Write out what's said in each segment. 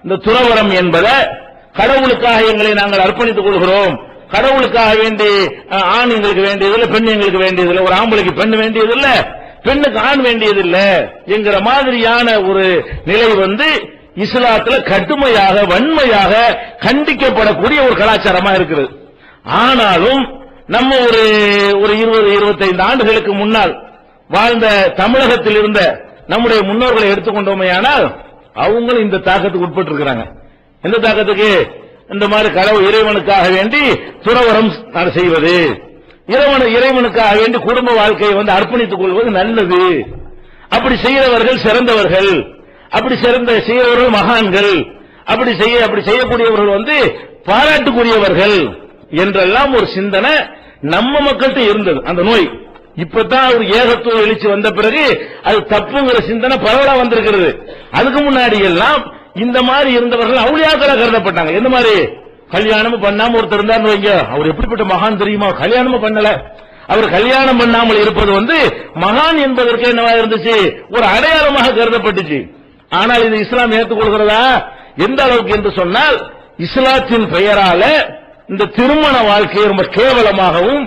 இந்த துறவரம் என்பதை கடவுளுக்காக எங்களை நாங்கள் அர்ப்பணித்துக் கொள்கிறோம், கடவுளுக்காக வேண்டி ஆண் எங்களுக்கு வேண்டியதில்லை, பெண் எங்களுக்கு வேண்டியதில்லை, ஒரு ஆம்பளைக்கு பெண் வேண்டியதில்லை, பெண்ணுக்கு ஆண் வேண்டியதில்லை என்கிற மாதிரியான ஒரு நிலை இஸ்லாத்துல கடுமையாக வன்மையாக கண்டிக்கப்படக்கூடிய ஒரு கலாச்சாரமா இருக்கிறது. ஆனாலும் நம்ம ஒரு 20-25 ஆண்டுகளுக்கு முன்னால் வாழ்ந்த தமிழகத்தில் இருந்த நம்முடைய முன்னோர்களை எடுத்துக்கொண்டோமையானால் அவங்களும் இந்த தாக்கத்துக்கு உட்பட்டு இருக்கிறாங்க. எந்த தாக்கத்துக்கு? இந்த மாதிரி கடவுள் இறைவனுக்காக வேண்டி துறவரம் செய்வது, இறைவனுக்காக வேண்டி குடும்ப வாழ்க்கையை அர்ப்பணித்துக் கொள்வது நல்லது, அப்படி செய்கிறவர்கள் சிறந்தவர்கள், அப்படி செய்கிறவர்கள் மகான்கள், அப்படி செய்யக்கூடியவர்கள் பாராட்டுக்குரியவர்கள் என்றெல்லாம் ஒரு சிந்தனை நம்ம மக்கள்கிட்ட இருந்தது. அந்த நோய் இப்பதான் ஒரு ஏகத்துவ எழுச்சி வந்த பிறகு அது தப்புங்கிற சிந்தனை பரவலா வந்திருக்கிறது. அதுக்கு முன்னாடி எல்லாம் இந்த மாதிரி இருந்தவர்கள் அவுளியாக்களா கருதப்பட்டாங்க. எந்த மாதிரி? கல்யாணமும் பண்ணாம ஒருத்தர் இருந்தார்னு வைங்க, அவர் எப்படிப்பட்ட மகான் தெரியுமா? கல்யாணமும் பண்ணல, அவர் கல்யாணம் பண்ணாமல் இருப்பது மகான் என்பதற்கு என்னவா இருந்துச்சு? ஒரு அடையாளமாக கருதப்பட்டுச்சு. ஆனால் இது இஸ்லாம் ஏற்றுக்கொள்கிறதா? எந்த அளவுக்கு என்று சொன்னால், இஸ்லாத்தின் பெயரால இந்த திருமண வாழ்க்கையை ரொம்ப கேவலமாகவும்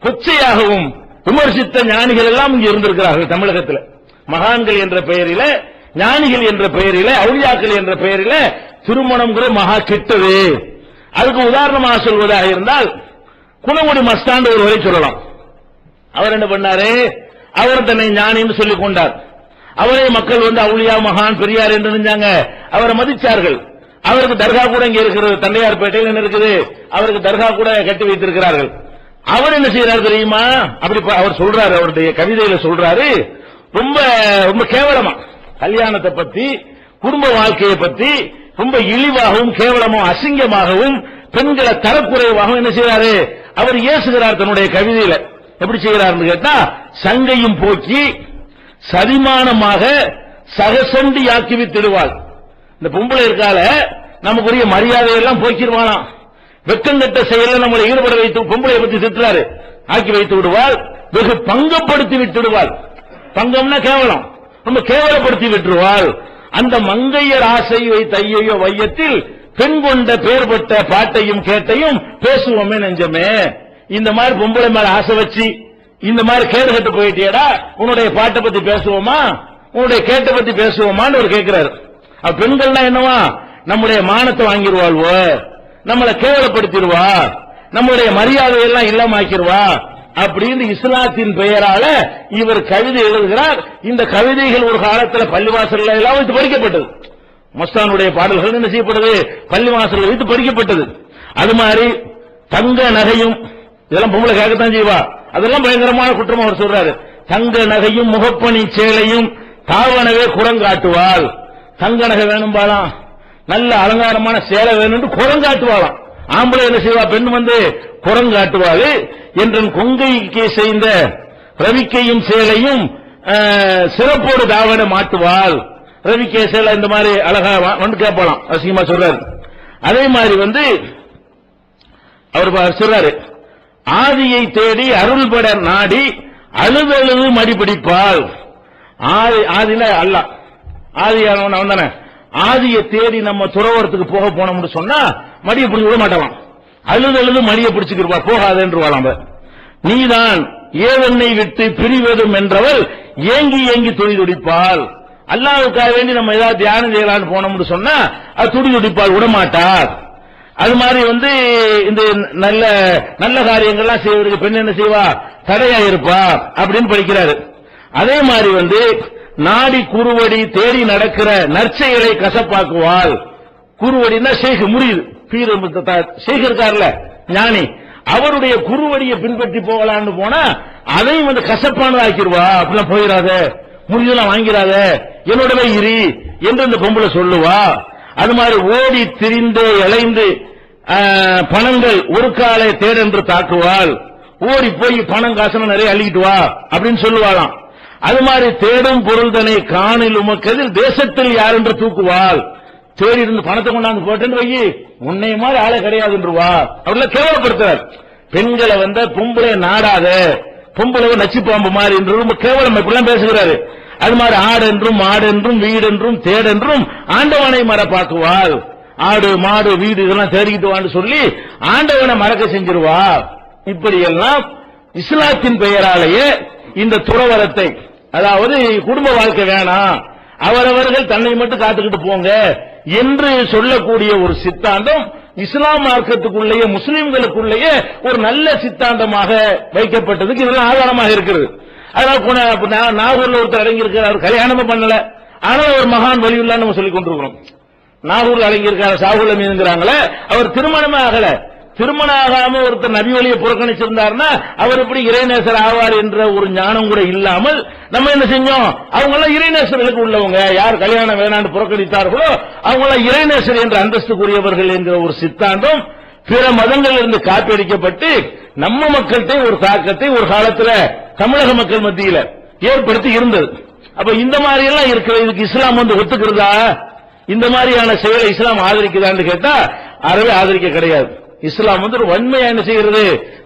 கொச்சையாகவும் விமர்சித்த ஞானிகள் எல்லாம் இங்கு இருந்திருக்கிறார்கள் தமிழகத்தில். மகான்கள் என்ற பெயரில, ஞானிகள் என்ற பெயரில, அவுலியாக்கள் என்ற பெயரில திருமணம் மகா கெட்டது. அதுக்கு உதாரணமாக சொல்வதாக இருந்தால் குணங்குடி மஸ்தாண்ட் ஒரு வரை சொல்லலாம். அவர் என்ன பண்ணாரு? அவர் தன்னை ஞானின்னு சொல்லிக் கொண்டார். அவரே மக்கள் அவுலியா மகான் பெரியார் என்று நினைச்சாங்க, அவரை மதிச்சார்கள். அவருக்கு தர்கா கூட இங்க இருக்கிறது, தண்டையார்பேட்டையில் என்ன இருக்குது, அவருக்கு தர்கா கூட கட்டி வைத்திருக்கிறார்கள். அவர் என்ன செய்யறாரு தெரியுமா? அப்படி அவர் சொல்றாரு, அவருடைய கவிதையில சொல்றாரு, ரொம்ப ரொம்ப கேவலமா கல்யாணத்தை பத்தி, குடும்ப வாழ்க்கையை பத்தி ரொம்ப இழிவாகவும் கேவலமும் அசிங்கமாகவும் பெண்களை தரக்குறைவாகவும் என்ன செய்யறாரு அவர் ஏசுகிறார் தன்னுடைய கவிதையில. எப்படி செய்கிறார் கேட்டா, சங்கையும் போக்கி சதிமானமாக சகசண்டி ஆக்கி வித்திடுவாள். இந்த பொம்பளை இருக்கால நமக்குரிய மரியாதையெல்லாம் போக்கிடுவாளாம். வெக்கங்கட்ட செயல நம்மளை ஈடுபட வைத்து பொம்பளை பத்தி திட்டுறாரு, ஆக்கி வைத்து விடுவாள். வெகு பங்கப்படுத்தி விட்டுடுவாள். பங்கம்னா கேவலம், ரொம்ப கேவலப்படுத்தி விட்டுருவாள். அந்த மங்கையர் ஆசை வைத்த ஐயோ வையத்தில் பெண் கொண்ட பேர்பட்ட பாட்டையும் கேட்டையும் பேசுவோமே நெஞ்சமே. இந்த மாதிரி பொம்பளை மேல ஆசை வச்சு இந்த மாதிரி கேடு கட்டு போயிட்டியடா, உன்னுடைய பாட்டை பத்தி பேசுவோமா, உன்னுடைய கேட்டை பத்தி பேசுவோமான்னு அவர் கேட்கிறாரு. பெண்கள்னா என்னவா? நம்முடைய மானத்தை வாங்கிடுவாள்வோ, நம்மளை கேவலப்படுத்திடுவா, நம்முடைய மரியாதையெல்லாம் இல்லாமக்கிடுவா அப்படின்னு இஸ்லாத்தின் பெயரால இவர் கவிதை எழுதுகிறார். இந்த கவிதைகள் ஒரு காலத்தில் பள்ளிவாசல்ல எல்லாம் வைத்து படிக்கப்பட்டது. மஸ்தானுடைய பாடல்கள் என்ன செய்யப்படுது? பள்ளிவாசல்ல வைத்து படிக்கப்பட்டது. அது மாதிரி தங்க நகையும் இதெல்லாம் பொம்பளை கேட்கத்தான் செய்வா, அதெல்லாம் பயங்கரமான குற்றமா அவர் சொல்றாரு. தங்க நகையும் முகப்பணி சேலையும் தாவனவே குரங்காட்டுவாள். தங்க நகை வேணும்பாலாம், நல்ல அலங்காரமான சேலை வேணும் குரங்காட்டுவாளாம். ஆம்பளை என்ன செய்வா? பெண் குரங்காட்டுவாள். என்றன் கொங்கைக்கு செய்த ரவிக்கையும் சேலையும் சிறப்போடு தாவன மாட்டுவாள். ரவிக்கை சேலை இந்த மாதிரி அழகா கேட்பாளாம், அசிங்கமா சொல்றாரு. அதே மாதிரி அவர் சொல்றாரு, ஆதியை தேடி அருள்பட நாடி அழுதழுது மடிபிடிப்பாள். ஆதினா அல்ல, ஆதியானவன் அவன் தானே. ஆதியை தேடி நம்ம துறவரத்துக்கு போக போனோம்னு சொன்னா மடியை பிடிச்சி விட மாட்டான், அழுதழுது மடியை பிடிச்சுக்கிருவா, போகாதேன்றுவாளாம். நீதான் ஏவெண்ணை விட்டு பிரிவதும் என்றவள் ஏங்கி ஏங்கி துடி துடிப்பாள். அல்லாஹ்வுக்காக வேண்டி நம்ம ஏதாவது தியானம் செய்யலான்னு போனோம்னு சொன்னா அது துடி துடிப்பாள், விடமாட்டார். அது மாதிரி இந்த நல்ல நல்ல காரியங்கள்லாம் செய்வதற்கு பெண் என்ன செய்வா? தடையா இருப்பா அப்படின்னு படிக்கிறாரு. அதே மாதிரி நாடி குறுவடி தேடி நடக்கிற நற்செயலை கசப்பாக்குவாள். குறுவடினா ஷேக் முரீது, பீர் ஷேக் இருக்கார்ல ஞானி, அவருடைய குறுவடியை பின்பற்றி போகலான்னு போனா அதையும் கசப்பானது ஆக்கிடுவா. அப்படிலாம் போயிடாத, முறியெல்லாம் வாங்கிறாத, என்னோட இரு என்று இந்த பொம்பளை சொல்லுவா. அது மாதிரி ஓடி திரிந்து இளைந்து பணங்கள் ஒரு காலை தேடென்று தாக்குவாள். ஓடி போய் பணம் காசு நிறைய அள்ளிக்கிட்டு வா அப்படின்னு சொல்லுவாளாம். அது மாதிரி தேடும் பொருள் தன்னை காணில் உமக்கதில் தேசத்தில் யார் என்று தூக்குவாள். தேடி இருந்து பணத்தை கொண்டாந்து போட்டேன்னு வை, உன்னை மாதிரி ஆளை கிடையாதுன்றவா. அப்படிலாம் கேவலப்படுத்துறார். பெண்களை பொம்பளை நாடாத, பொம்பளை நச்சு பாம்பு மாதிரி என்று ரொம்ப கேவலம் இப்படிலாம் பேசுகிறாரு. அது மாதிரி ஆடென்றும் மாடென்றும் வீடென்றும் தேடென்றும் ஆண்டவனை மறப்பாக்குவாள். ஆடு மாடு வீடு இதெல்லாம் தேடிக்கிட்டு வான்னு சொல்லி ஆண்டவனை மறக்க செஞ்சிருவா. இப்படி எல்லாம் இஸ்லாத்தின் பெயராலேயே இந்த துறவரத்தை, அதாவது குடும்ப வாழ்க்கை வேணாம், அவரவர்கள் தன்னை மட்டும் காத்துக்கிட்டு போங்க என்று சொல்லக்கூடிய ஒரு சித்தாந்தம் இஸ்லாம் மார்க்கத்துக்குள்ளேயே முஸ்லிம்களுக்குள்ளேயே ஒரு நல்ல சித்தாந்தமாக வைக்கப்பட்டதுக்கு இதெல்லாம் ஆதாரமாக இருக்கிறது. அதனால நாகூர்ல ஒருத்தர் அடங்கியிருக்கார், அவர் கல்யாணமும் பண்ணல, ஆனால் ஒரு மகான் வலியுள்ளான்னு நம்ம சொல்லிக் கொண்டிருக்கிறோம். நாகூர்ல அடங்கியிருக்காரு சாகுல மீதுங்கிறாங்களே, அவர் திருமணமே ஆகல. திருமணம் ஆகாம ஒருத்தர் நபி வழியை புறக்கணிச்சிருந்தாருன்னா அவர் எப்படி இறைநேசர் ஆவார் என்ற ஒரு ஞானம் கூட இல்லாமல் நம்ம என்ன செஞ்சோம், அவங்க எல்லாம் இறைநேசர்களுக்கு உள்ளவங்க, யார் கல்யாணம் வேணான்னு புறக்கணித்தார்களோ அவங்க எல்லாம் இறைநேசர் என்ற அந்தஸ்துக்குரியவர்கள் என்கிற ஒரு சித்தாந்தம் பிற மதங்களில் இருந்து காப்பீடிக்கப்பட்டு நம்ம மக்கள்கிட்ட ஒரு தாக்கத்தை ஒரு காலத்துல தமிழக மக்கள் மத்தியில ஏற்படுத்தி இருந்தது. அப்ப இந்த மாதிரி எல்லாம் இருக்கிறது, இதுக்கு இஸ்லாம் ஒத்துக்கிறதா? இந்த மாதிரியான செயலை இஸ்லாம் ஆதரிக்குதான்னு கேட்டா அறவே ஆதரிக்க கிடையாது. இஸ்லாம் ஒரு வன்மையா என்ன செய்கிறது,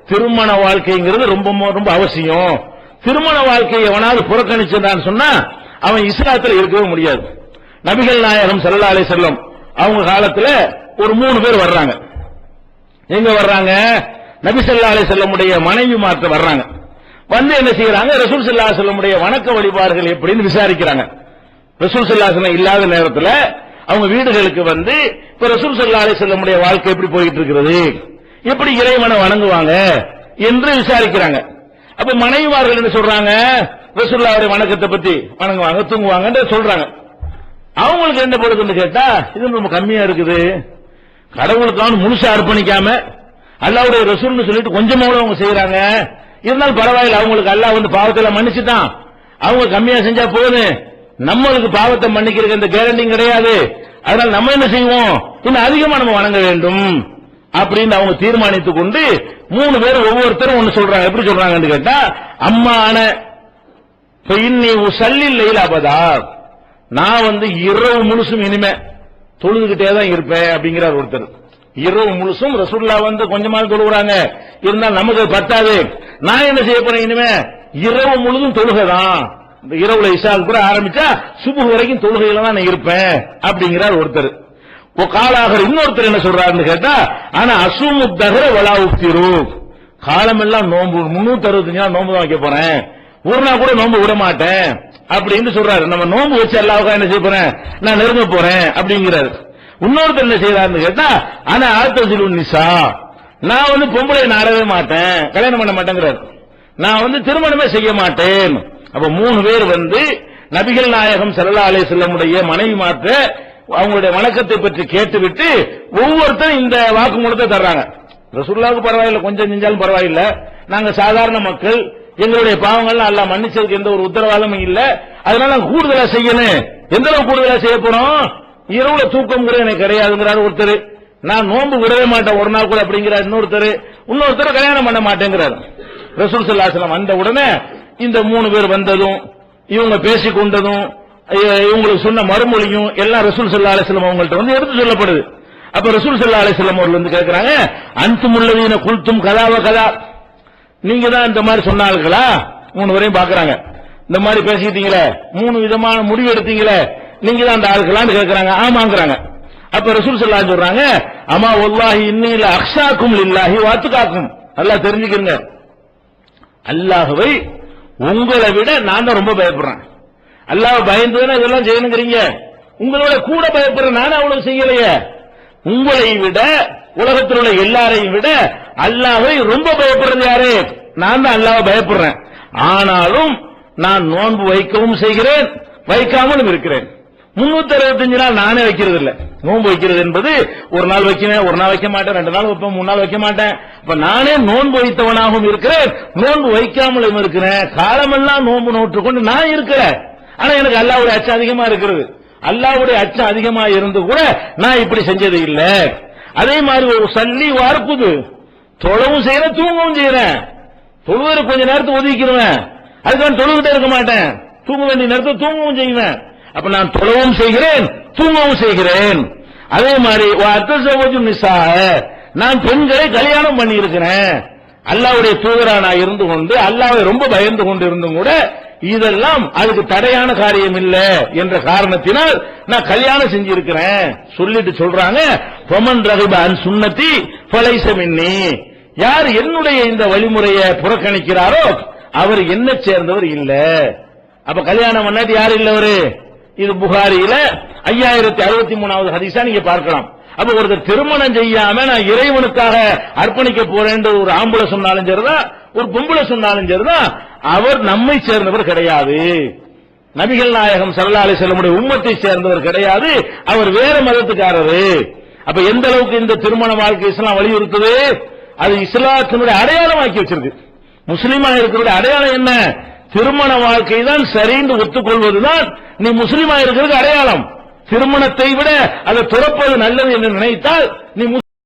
திருமண வாழ்க்கைங்கிறது ரொம்ப ரொம்ப அவசியம். திருமண வாழ்க்கையை எவனாவது புறக்கணிச்சிருந்தான்னு சொன்னா அவன் இஸ்லாத்தில் இருக்கவே முடியாது. நபிகள் நாயகம் ஸல்லல்லாஹு அலைஹி வஸல்லம் அவங்க காலத்துல ஒரு 3 பேர் வர்றாங்க. எங்க வர்றாங்க? நபி ஸல்லல்லாஹு அலைஹி வஸல்லமுடைய மனைவி மாற்ற வர்றாங்க. வந்து என்ன செய்யறாங்க, ரசூல் ஸல்லல்லாஹு அலைஹி வஸல்லமுடைய வணக்க வழிபாடுகள் எப்படின்னு விசாரிக்கிறாங்க. ரசூல் ஸல்லல்லாஹு அலைஹி வஸல்லம் இல்லாத நேரத்தில் அவங்க வீடுகளுக்கு வந்து இப்ப ரசூல் ஸல்லல்லாஹு அலைஹி வஸல்லமுடைய வாழ்க்கை எப்படி போயிட்டு இருக்கிறது, எப்படி இறைவனை வணங்குவாங்க என்று விசாரிக்கிறாங்க. அப்ப மனைவிமார்கள் என்ன சொல்றாங்க, ரசூலுல்லாஹ்வுடைய வணக்கத்தை பத்தி வணங்குவாங்க தூங்குவாங்க சொல்றாங்க. அவங்களுக்கு என்ன படுதுன்னு கேட்டா இது ரொம்ப கம்மியா இருக்குது, கடவுளுக்கான முழுசா அர்ப்பணிக்காம அல்லாஹ்வுடைய ரசூல்னு சொல்லிட்டு கொஞ்சமாவது அவங்க செய்யறாங்க. இருந்தாலும் பரவாயில்ல, அவங்களுக்கு அல்லாஹ் வந்து பாவத்தை மன்னிச்சுட்டான், அவங்க கம்மியா செஞ்சா போதும், நம்மளுக்கு பாவத்தை மன்னிக்கிறதுக்கு இந்த கேரண்டி கிடையாது, அதனால நம்ம என்ன செய்வோம், இன்னும் அதிகமா நம்ம வணங்க வேண்டும் அப்படின்னு அவங்க தீர்மானித்துக் கொண்டு 3 பேர் ஒவ்வொருத்தரும் ஒன்னு சொல்றாங்க. எப்படி சொல்றாங்கன்னு கேட்டா, அம்மான இன்னி உசல்லில் லைலபதா, நான் வந்து இரவு முழுசும் இனிமே தொழுதுகிட்டே தான் இருப்பேன் அப்படிங்கிறார் ஒருத்தர். இரவு முழுசும் ரசூலுல்லாஹ் வந்து கொஞ்சமாவது தொழுகிறாங்க, இருந்தால் நமக்கு பத்தாது, நான் என்ன செய்ய போறேன், இனிமே இரவு முழுதும் தொழுகைதான், இரவுல இஷாவுக்கு கூட ஆரம்பிச்சா சுபஹ் வரைக்கும் தொழுகையில தான் நான் இருப்பேன் அப்படிங்கிறார் ஒருத்தர். காலாக இன்னொருத்தர் என்ன சொல்றாருன்னு கேட்டா, ஆனா அசூமு தஹர வலா உஃப்திரு, காலமெல்லாம் நோன்பு 365 நாள் நோன்பு தான் வைக்க போறேன், ஒரு நாள் கூட நோன்பு விட மாட்டேன் அப்படின்னு சொல்றாரு. நம்ம நோன்பு வச்சு அல்லாஹ்வுக்கு என்ன செய்ய போறேன், நான் நெருங்க போறேன் அப்படிங்கிறாரு. இன்னொருத்தர் என்ன செய்யறாருன்னு கேட்டா, ஆனா ஆத்தசிலு நிசா, நான் வந்து பொம்பளை நாடவே மாட்டேன், கல்யாணம் பண்ண மாட்டேங்கிறார், நான் வந்து திருமணமே செய்ய மாட்டேன். அப்ப 3 பேர் வந்து நபிகள் நாயகம் ஸல்லல்லாஹு அலைஹி வஸல்லமுடைய மனைவி மாற்ற அவங்களுடைய வணக்கத்தை பற்றி கேட்டுவிட்டு ஒவ்வொருத்தரும் இந்த வாக்குமூலத்தை தர்றாங்க. ரசூலுல்லாஹ்வுக்கு பரவாயில்லை, கொஞ்சம் செஞ்சாலும் பரவாயில்ல, நாங்க சாதாரண மக்கள், எங்களுடைய பாவங்கள்லாம் அல்லாஹ் மன்னிச்சதுக்கு எந்த ஒரு உத்தரவாதமும் இல்ல, அதனால கூடுதலா செய்யணும். எந்த அளவு கூடுதலா செய்ய போறோம், இரவுல தூக்கம் கூட எனக்கு கிடையாதுங்கிறார் ஒருத்தர், நான் நோன்பு விடவே மாட்டேன் ஒரு நாள் கூட அப்படிங்கிறார் இன்னொருத்தர் கல்யாணம் பண்ண மாட்டேங்கிறார். ரசூல் ஸல்லல்லாஹு அலைஹி வஸல்லம் வந்த உடனே இந்த 3 பேர் வந்ததும் இவங்க பேசிக் கொண்டதும் இவங்களுக்கு சொன்ன மறுமொழியும் எல்லாம் ரசூல் ஸல்லல்லாஹு அலைஹி வஸல்லம் அவங்கள்ட்ட வந்து எடுத்து சொல்லப்படுது. அப்ப ரசூல் ஸல்லல்லாஹு அலைஹி வஸல்லம் அவர்கள் வந்து கேட்கறாங்க, அன்துமுல்லதீன குல்தும் கதா வ கதா, நீங்க தான் இந்த மாதிரி சொன்னார்களா? 3 பேரையும் பாக்குறாங்க, இந்த மாதிரி பேசிட்டீங்களே, 3 விதமான முடிவு எடுத்தீங்களே, நீங்க தான் அந்த ஆட்களான்னு கேட்கறாங்க. ஆமாங்கிறாங்க. அப்ப ரசூல் ஸல்லல்லாஹு அலைஹி சொல்றாங்க, அமா வல்லாஹி இன்னி ல அக்ஷாக்கும் லில்லாஹி வ அத்காக்கும், அல்லாஹ் தெரிஞ்சுக்கிறங்க, அல்லாஹ்வை உங்களை விட நான் தான் ரொம்ப பயப்படுறேன், அல்லாஹ் பயந்துதானே இதெல்லாம் செய்யணுங்கிறீங்க, உங்களோட கூட பயப்படுறேன், நானும் அவ்வளவு செய்யலையே, உங்களை விட உலகத்தில் உள்ள எல்லாரையும் விட அல்லாஹ்வை ரொம்ப பயப்படுறது யாரு, நான் தான் அல்லாஹ்வை பயப்படுறேன், ஆனாலும் நான் நோன்பு வைக்கவும் செய்கிறேன் வைக்காமலும் இருக்கிறேன். 365 நாள் நானே வைக்கிறது இல்ல, நோன்பு வைக்கிறது என்பது ஒரு நாள் வைக்கிறேன், ஒரு நாள் வைக்க மாட்டேன், 2 நாள் வைப்பேன், 3 நாள் வைக்க மாட்டேன். அப்ப நானே நோன்பு வைத்தவனாகவும் இருக்கிறேன், நோன்பு வைக்காமலும் இருக்கிறேன், காலமெல்லாம் நோன்பு நோற்றுக்கொண்டு நான் இருக்கிறேன். ஆனா எனக்கு அல்லாஹ்வுடைய அச்சம் அதிகமா இருக்கிறது, அல்லாஹ்வுடைய அச்சம் அதிகமா இருந்து கூட நான் இப்படி செஞ்சது இல்ல. அதே மாதிரி ஒரு சல்லி வார்ப்புது, தொழவும் செய்யறேன் தூங்கவும் செய்யறேன், தொழுவதை கொஞ்ச நேரத்தை ஒதுக்கிடுவேன், அதுக்கான தொழுகிட்டே இருக்க மாட்டேன், தூங்க வேண்டிய நேரத்தை தூங்கவும் செய்வேன். அப்ப நான் தொழவும் செய்கிறேன் தூங்கவும் செய்கிறேன். அதே மாதிரி நான் பெண்களை கல்யாணம் பண்ணி இருக்கிறேன், அல்லாஹ்வுடைய தூதரா நான் இருந்து கொண்டு அல்லாஹ்வை ரொம்ப பயந்து கொண்டு இருந்தும் கூட இதெல்லாம் அதுக்கு தடையான காரியம் இல்ல என்ற காரணத்தினால் நான் கல்யாணம் செஞ்சிருக்கிறேன் சொல்லிட்டு சொல்றாங்க. பொமன் ரகிப அன் சுன்னத்தி ஃபலைஸ மின்னி, யார் என்னுடைய இந்த வழிமுறையை புறக்கணிக்கிறாரோ அவர் என்ன சேர்ந்தவர் இல்ல. அப்ப கல்யாணம் பண்ணாட்டி யார் இல்லவரு? இது புகாரியில 5063வது ஹதீஸா நீங்க பார்க்கலாம். அப்ப ஒருத்தர் திருமணம் செய்யாம நான் இறைவனுக்காக அர்ப்பணிக்க போறேன் ஒரு ஆம்பளை சொன்னாலும் சரிதான், ஒரு பொம்பளை சொன்னாலும் சரிதான், அவர் நம்மை சேர்ந்தவர் கிடையாது. நபிகள் நாயகம் ஸல்லல்லாஹு அலைஹி வஸல்லம் உம்மத்தை சேர்ந்தவர் கிடையாது, அவர் வேற மதத்துக்காரரு. அப்ப எந்த அளவுக்கு இந்த திருமண வாழ்க்கை இஸ்லாம் வலியுறுத்துது? அது இஸ்லாத்தினுடைய அடையாளமாக்கி வச்சிருக்கு. முஸ்லீமா இருக்கிற அடையாளம் என்ன? திருமண வாழ்க்கை தான் சரின்னு ஒத்துக்கொள்வதுதான் நீ முஸ்லீமா இருக்கிறது அடையாளம். திருமணத்தை விட அதை துறப்பது நல்லது என்று நினைத்தால் நீ